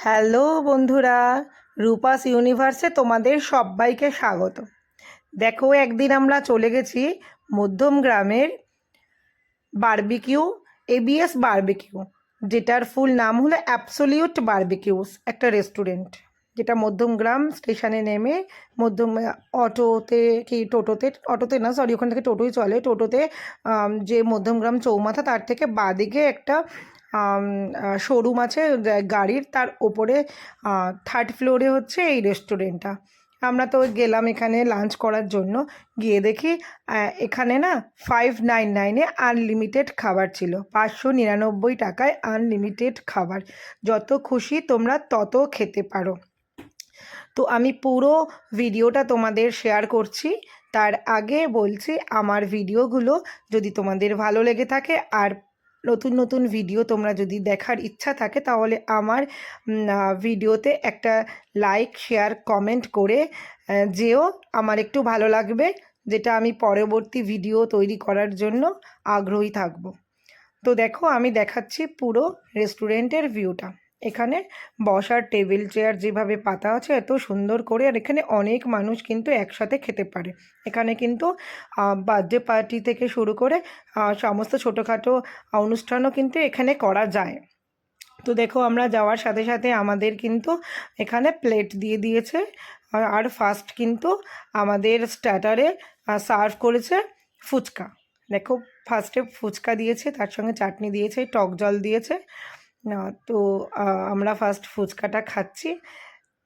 Hello বন্ধুরা, রূপাস ইউনিভার্সে তোমাদের সবাইকে স্বাগত। দেখো, একদিন আমরা চলে গেছি মধ্যম গ্রামের বারবিকিউ, এবিএস বারবিকিউ, যেটার ফুল নাম হলো অ্যাবসোলিউট বারবিকিউস, একটা রেস্টুরেন্ট যেটা মধ্যমগ্রাম স্টেশনে নেমে মধ্যম অটোতে কি টোটোতে, অটোতে না সরি, ওখান থেকে টোটোই চলে, টোটোতে যে মধ্যমগ্রাম চৌমাথা তার থেকে বাদিকে একটা শোরুম আছে গাড়ির, তার ওপরে থার্ড ফ্লোরে হচ্ছে এই রেস্টুরেন্টটা। আমরা তো গেলাম এখানে লাঞ্চ করার জন্য। গিয়ে দেখি এখানে না 599-এ আনলিমিটেড খাবার ছিল, 599 টাকায় আনলিমিটেড খাবার, যত খুশি তোমরা তত খেতে পারো। তো আমি পুরো ভিডিওটা তোমাদের শেয়ার করছি। তার আগে বলছি, আমার ভিডিওগুলো যদি তোমাদের ভালো লেগে থাকে আর নতুন নতুন ভিডিও তোমরা যদি দেখার ইচ্ছা থাকে, তাহলে আমার ভিডিওতে একটা লাইক শেয়ার কমেন্ট করে যেও, আমার একটু ভালো লাগবে, যেটা আমি পরবর্তী ভিডিও তৈরি করার জন্য আগ্রহী থাকব। তো দেখো, আমি দেখাচ্ছি পুরো রেস্টুরেন্টের ভিউটা। এখানে বসার টেবিল চেয়ার যেভাবে পাতা আছে এত সুন্দর করে, আর এখানে অনেক মানুষ কিন্তু একসাথে খেতে পারে। এখানে কিন্তু বার্থডে পার্টি থেকে শুরু করে সমস্ত ছোটোখাটো অনুষ্ঠানও কিন্তু এখানে করা যায়। তো দেখো, আমরা যাওয়ার সাথে সাথে আমাদের কিন্তু এখানে প্লেট দিয়ে দিয়েছে। আর ফার্স্ট কিন্তু আমাদের স্টার্টারে সার্ভ করেছে ফুচকা। দেখো, ফার্স্টে ফুচকা দিয়েছে, তার সঙ্গে চাটনি দিয়েছে, টক জল দিয়েছে। তো আমরা ফার্স্ট ফুচকাটা খাচ্ছি।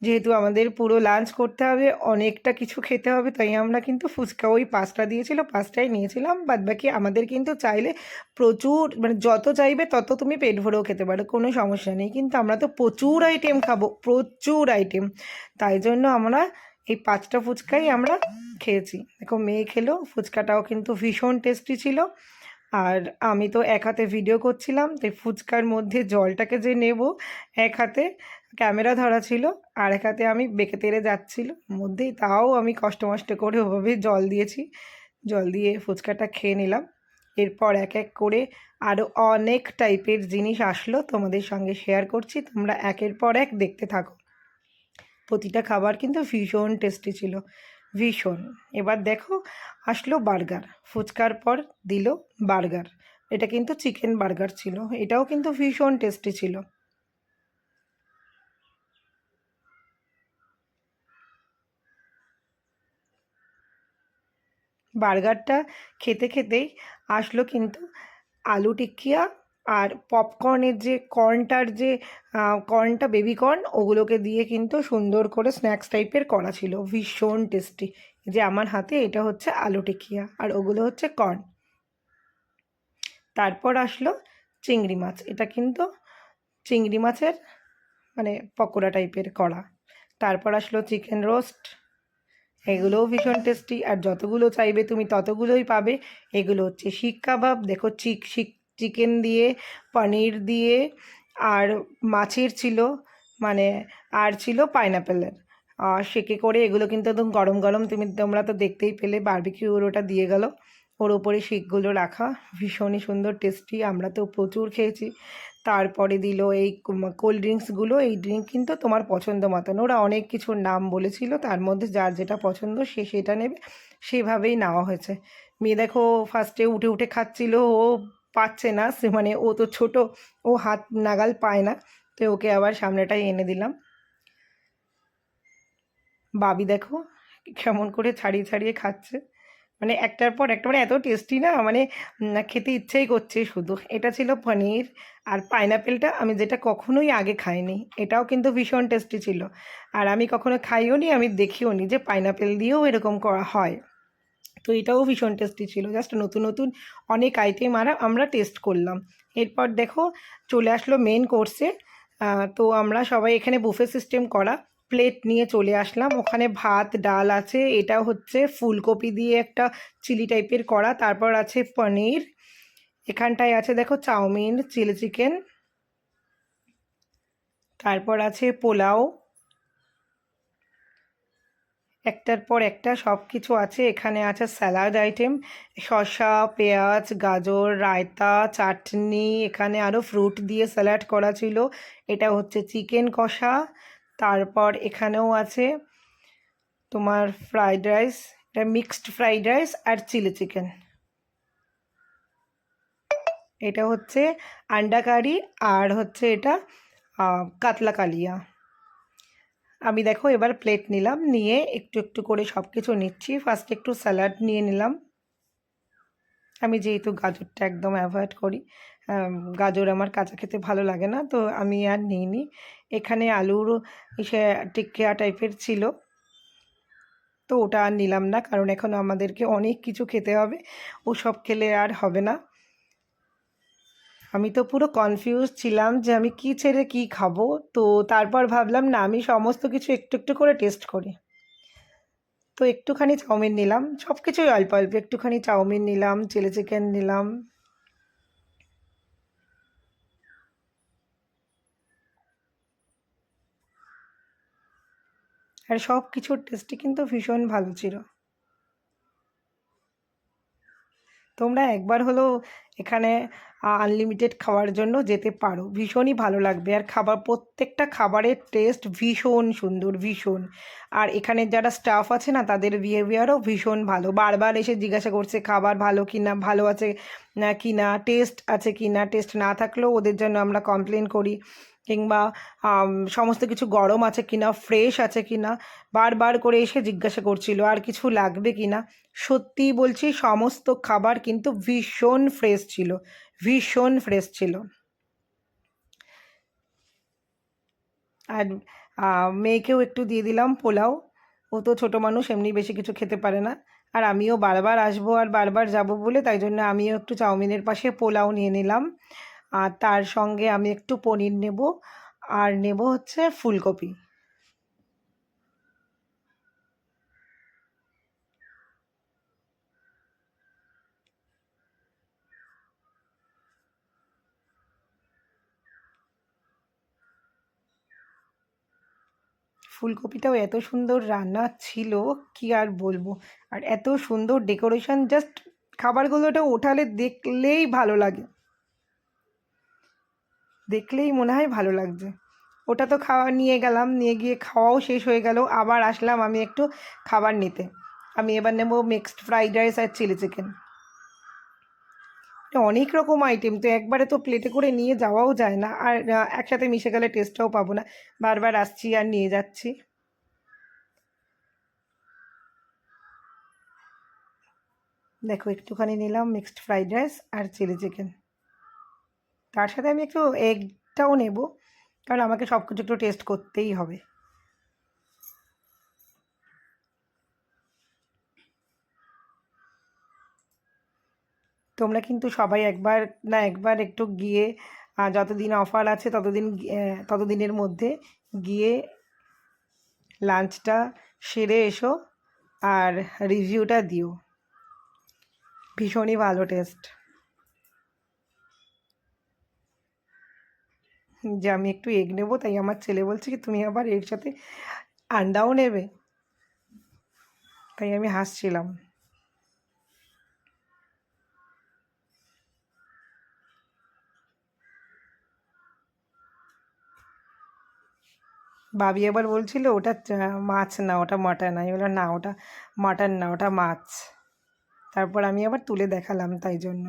যেহেতু আমাদের পুরো লাঞ্চ করতে হবে, অনেকটা কিছু খেতে হবে, তাই আমরা কিন্তু ফুচকা ওই 5টা দিয়েছিল, 5টাই নিয়েছিলাম। বাদবাকি আমাদের কিন্তু চাইলে প্রচুর, মানে যত চাইবে তত তুমি পেট ভরেও খেতে পারো, কোনো সমস্যা নেই। কিন্তু আমরা তো প্রচুর আইটেম খাবো, প্রচুর আইটেম, তাই জন্য আমরা এই 5টা ফুচকাই আমরা খেয়েছি। দেখো, মেয়ে খেলো, ফুচকাটাও কিন্তু ভীষণ টেস্টি ছিল। আর আমি তো এক হাতে ভিডিও করছিলাম, তাই ফুচকার মধ্যে জলটাকে যে নেব, এক হাতে ক্যামেরা ধরা ছিল আর এক হাতে আমি বেঁকে তেড়ে যাচ্ছিল মধ্যেই, তাও আমি কষ্ট মষ্ট করে ওভাবে জল দিয়েছি। জল দিয়ে ফুচকাটা খেয়ে নিলাম। এরপর এক এক করে আরও অনেক টাইপের জিনিস আসলো, তোমাদের সঙ্গে শেয়ার করছি, তোমরা একের পর এক দেখতে থাকো। প্রতিটা খাবার কিন্তু ভীষণ টেস্টি ছিল, ভীষণ। এবার দেখো, আসলো বার্গার, ফুচকার পর দিল বার্গার। এটা কিন্তু চিকেন বার্গার ছিল, এটাও কিন্তু ভীষণ টেস্টি ছিল। বার্গারটা খেতে খেতেই আসলো কিন্তু আলু টিক্কিয়া আর পপকর্নের যে কর্নটার যে কর্নটা, বেবি কর্ন, ওগুলোকে দিয়ে কিন্তু সুন্দর করে স্ন্যাক্স টাইপের করা ছিল, ভীষণ টেস্টি। যে আমার হাতে এটা হচ্ছে আলু টিক্কিয়া আর ওগুলো হচ্ছে কর্ন। তারপর আসলো চিংড়ি মাছ, এটা কিন্তু চিংড়ি মাছের মানে পকোড়া টাইপের করা। তারপর আসলো চিকেন রোস্ট, এগুলোও ভীষণ টেস্টি, আর যতগুলো চাইবে তুমি ততগুলোই পাবে। এগুলো হচ্ছে শিক কাবাব, দেখো চিকেন দিয়ে, পনির দিয়ে, আর মাছের ছিল, মানে আর ছিল পাইনাপেলের শেকে করে। এগুলো কিন্তু একদম গরম গরম, তোমরা তো দেখতেই পেলে, বারবিকিউর ওটা দিয়ে গেল, ওর ওপরে শিকগুলো রাখা, ভীষণই সুন্দর টেস্টি, আমরা তো প্রচুর খেয়েছি। তারপরে দিল এই কোল্ড ড্রিঙ্কসগুলো, এই ড্রিঙ্ক কিন্তু তোমার পছন্দ মতন, ওরা অনেক কিছুর নাম বলেছিল, তার মধ্যে যার যেটা পছন্দ সে সেটা নেবে, সেভাবেই নেওয়া হয়েছে। মেয়ে দেখো, ফার্স্টে উঠে উঠে খাচ্ছিল, ও পাচ্ছে না, সে মানে ও তো ছোট, ও হাত নাগাল পায় না, তো ওকে আবার সামনেটাই এনে দিলাম। বাবি দেখো কেমন করে ছাড়িয়ে ছাড়িয়ে খাচ্ছে, মানে একটার পর একটা, মানে এত টেস্টি না, মানে খেতে ইচ্ছেই করছে শুধু। এটা ছিল পনির, আর পাইনাপেলটা আমি যেটা কখনোই আগে খাইনি, এটাও কিন্তু ভীষণ টেস্টি ছিল। আর আমি কখনো খাইও নি, আমি দেখিও নি যে পাইনাপেল দিয়েও এরকম করা হয়। তো এটাও ভীষণ টেস্টি ছিল, জাস্ট নতুন নতুন অনেক আইটেম আমরা টেস্ট করলাম। এরপর দেখো, চলে আসলো মেন কোর্সে। তো আমরা সবাই এখানে বুফে সিস্টেম করা, প্লেট নিয়ে চলে আসলাম। ওখানে ভাত ডাল আছে, এটা হচ্ছে ফুলকপি দিয়ে একটা চিলি টাইপের করা, তারপর আছে পনির, এখানটায় আছে দেখো চাউমিন, চিলি চিকেন, তারপর আছে পোলাও, একটার পর একটা সব কিছু আছে। এখানে আছে স্যালাড আইটেম, শসা, পেঁয়াজ, গাজর, রায়তা, চাটনি, এখানে আরও ফ্রুট দিয়ে স্যালাড করা ছিল। এটা হচ্ছে চিকেন কষা। তারপর এখানেও আছে তোমার ফ্রাইড রাইস, এটা মিক্সড ফ্রাইড রাইস আর চিলি চিকেন। এটা হচ্ছে আন্ডা কারি, আর হচ্ছে এটা কাতলা কালিয়া। আমি দেখো এবার প্লেট নিলাম, নিয়ে একটু একটু করে সব কিছু নিচ্ছি। ফার্স্ট একটু স্যালাড নিয়ে নিলাম। আমি যেহেতু গাজরটা একদম অ্যাভয়েড করি, গাজর আমার কাঁচা খেতে ভালো লাগে না, তো আমি আর নিইনি। এখানে আলুর সে টিক্কা টাইপের ছিল, তো ওটা আর নিলাম না, কারণ এখন আমাদেরকে অনেক কিছু খেতে হবে, ওসব খেলে আর হবে না। আমি তো পুরো কনফিউজ ছিলাম যে আমি কি ছেড়ে কি খাবো। তো তারপর ভাবলাম না, আমি সমস্ত কিছু একটু একটু করে টেস্ট করি। তো একটুখানি চাউমিন নিলাম, সব কিছুই অল্প অল্প, একটুখানি চাউমিন নিলাম, চিলি চিকেন নিলাম। আর সব কিছুর টেস্টই কিন্তু ভীষণ ভালো ছিল। তোমরা একবার হলেও এখানে আনলিমিটেড খাওয়ার জন্য যেতে পারো, ভীষণই ভালো লাগবে। আর খাবার, প্রত্যেকটা খাবারের টেস্ট ভীষণ সুন্দর, ভীষণ। আর এখানে যারা স্টাফ আছে না, তাদের বিহেভিয়ারও ভীষণ ভালো, বারবার এসে জিজ্ঞাসা করছে খাবার ভালো কি না, ভালো আছে না কি না, টেস্ট আছে কি না। টেস্ট না থাকলেও ওদের জন্য আমরা কমপ্লেন করি, কিংবা সমস্ত কিছু গরম আছে কি না, ফ্রেশ আছে কি না, বারবার করে এসে জিজ্ঞাসা করছিল আর কিছু লাগবে কি না। সত্যিই বলছি, সমস্ত খাবার কিন্তু ভীষণ ফ্রেশ ছিল, ভীষণ ফ্রেশ ছিল। আর মেয়েকেও একটু দিয়ে দিলাম পোলাও। ও তো ছোটো মানুষ, এমনি বেশি কিছু খেতে পারে না। আর আমিও বারবার আসবো আর বারবার যাব বলে, তাই জন্য আমিও একটু চাউমিনের পাশে পোলাও নিয়ে নিলাম। আর তার সঙ্গে আমি একটু পনির নেব, আর নেব হচ্ছে ফুলকপি। ফুলকপিটাও এত সুন্দর রান্না ছিল, কি আর বলবো। আর এত সুন্দর ডেকোরেশন, জাস্ট খাবারগুলোটা ওঠালে দেখলেই ভালো লাগে, দেখলেই মনে হয় ভালো লাগছে। ওটা তো খাওয়া নিয়ে গেলাম, নিয়ে গিয়ে খাওয়াও শেষ হয়ে গেল, আবার আসলাম আমি একটু খাবার নিতে। আমি এবার নেব মিক্সড ফ্রাইড রাইস আর চিলি চিকেন। অনেক রকম আইটেম, তো একবারে তো প্লেটে করে নিয়ে যাওয়াও যায় না, আর একসাথে মিশে গেলে টেস্টটাও পাবো না। বারবার আসছি আর নিয়ে যাচ্ছি। দেখো একটুখানি নিলাম মিক্সড ফ্রাইড রাইস আর চিলি চিকেন, তার সাথে আমি একটু এগটাও নেব, কারণ আমাকে সব কিছু একটু টেস্ট করতেই হবে। তোমরা কিন্তু সবাই একবার না একবার একটু গিয়ে, যতদিন অফার আছে ততদিনের মধ্যে গিয়ে লাঞ্চটা সেরে এসো, আর রিভিউটা দিও। ভীষণই ভালো টেস্ট। যে আমি একটু এগ নেবো, তাই আমার ছেলে বলছে কি তুমি আবার এর সাথে আন্ডাও নেবে, তাই আমি হাসছিলাম। ভাবি এবার বলছিল ওটা মাছ না, ওটা মাটন। আমি বললাম না, ওটা মাটন না, ওটা মাছ। তারপর আমি আবার তুলে দেখালাম, তাই জন্য।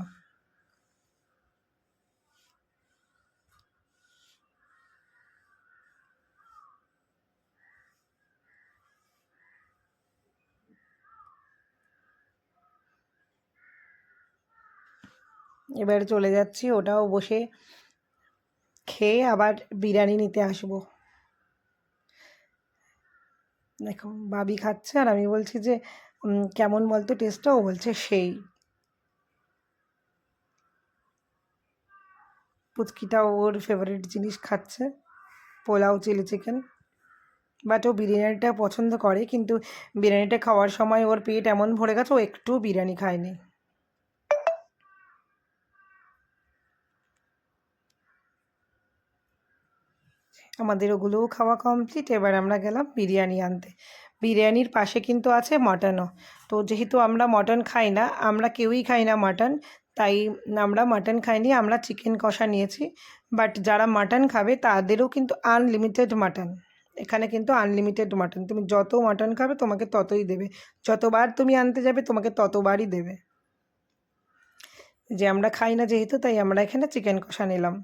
এবার চলে যাচ্ছি, ওটাও বসে খেয়ে আবার বিরিয়ানি নিতে আসবো। দেখো ভাবি খাচ্ছে, আর আমি বলছি যে কেমন বলতো টেস্টটা, ও বলছে সেই। পুচকিটাও ওর ফেভারিট জিনিস খাচ্ছে, পোলাও চিলি চিকেন। বাট ও বিরিয়ানিটা পছন্দ করে, কিন্তু বিরিয়ানিটা খাওয়ার সময় ওর পেট এমন ভরে গেছে, ও একটু বিরিয়ানি খায়নি। আমাদের ওগুলোও খাওয়া কমপ্লিট, এবার আমরা গেলাম বিরিয়ানি আনতে। বিরিয়ানির পাশে কিন্তু আছে মাটনও। তো যেহেতু আমরা মটন খাই না, আমরা কেউই খাই না মাটন, তাই আমরা মাটন খাইনি, আমরা চিকেন কষা নিয়েছি। বাট যারা মাটন খাবে তাদেরও কিন্তু আনলিমিটেড মাটন। এখানে কিন্তু আনলিমিটেড মাটন, তুমি যত মাটন খাবে তোমাকে ততই দেবে, যতবার তুমি আনতে যাবে তোমাকে ততবারই দেবে। যে আমরা খাই না যেহেতু, তাই আমরা এখানে চিকেন কষা নিলাম।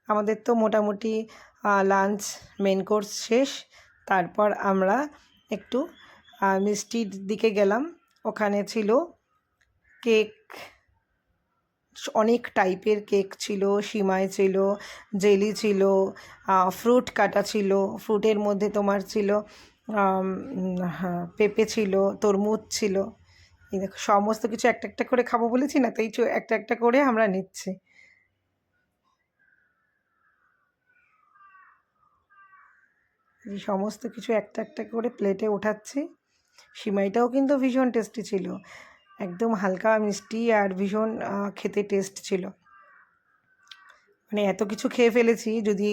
আমাদের তো মোটামুটি লাঞ্চ মেন কোর্স শেষ। তারপর আমরা একটু মিষ্টির দিকে গেলাম। ওখানে ছিল কেক, অনেক টাইপের কেক ছিল, সিমাই ছিল, জেলি ছিল, ফ্রুট কাটা ছিল। ফ্রুটের মধ্যে তোমার ছিল হ্যাঁ, পেঁপে ছিল, তরমুজ ছিল। এই দেখো সমস্ত কিছু একটা একটা করে খাবো বলেছি না, তাই একটা একটা করে আমরা নিচ্ছি। এই সমস্ত কিছু একটা একটা করে প্লেটে ওঠাচ্ছি। সিমাইটাও কিন্তু ভীষণ টেস্টি ছিল, একদম হালকা মিষ্টি আর ভীষণ খেতে টেস্ট ছিল। মানে এত কিছু খেয়ে ফেলেছি, যদি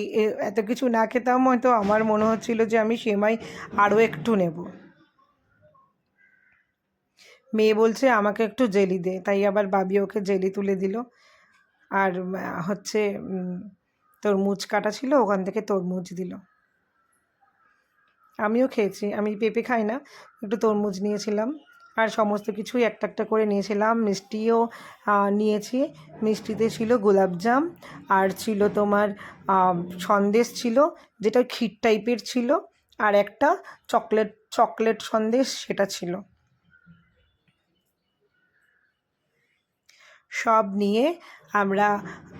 এত কিছু না খেতাম হয়তো আমার মনে হচ্ছিল যে আমি সেমাই আরও একটু নেব। মেয়ে বলছে আমাকে একটু জেলি দে, তাই আবার বাবি ওকে জেলি তুলে দিল। আর হচ্ছে তরমুজ কাটা ছিল, ওখান থেকে তরমুজ দিল। আমিও খেয়েছি, আমি পেঁপে খাই না, একটু তরমুজ নিয়েছিলাম। আর সমস্ত কিছুই একটা একটা করে নিয়েছিলাম। মিষ্টিও নিয়েছি। মিষ্টিতে ছিল গোলাপজাম, আর ছিল তোমার সন্দেশ ছিল, যেটা ক্ষীর টাইপের ছিল, আর একটা চকলেট চকলেট সন্দেশ সেটা ছিল। সব নিয়ে আমরা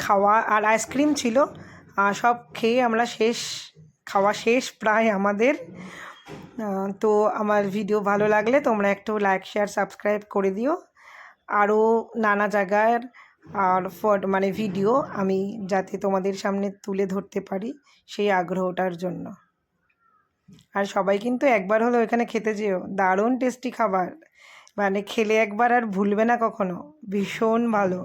খাওয়া, আর আইসক্রিম ছিল, সব খেয়ে আমরা খাওয়া শেষ প্রায় আমাদের। তো আমার ভিডিও ভালো লাগলে তোমরা একটু লাইক শেয়ার সাবস্ক্রাইব করে দিও। আরও নানা জায়গার আর মানে ভিডিও আমি যাতে তোমাদের সামনে তুলে ধরতে পারি, সেই আগ্রহটার জন্য। আর সবাই কিন্তু একবার হলেও এখানে খেতে যেও, দারুণ টেস্টি খাবার, মানে খেলে একবার আর ভুলবে না কখনো, ভীষণ ভালো।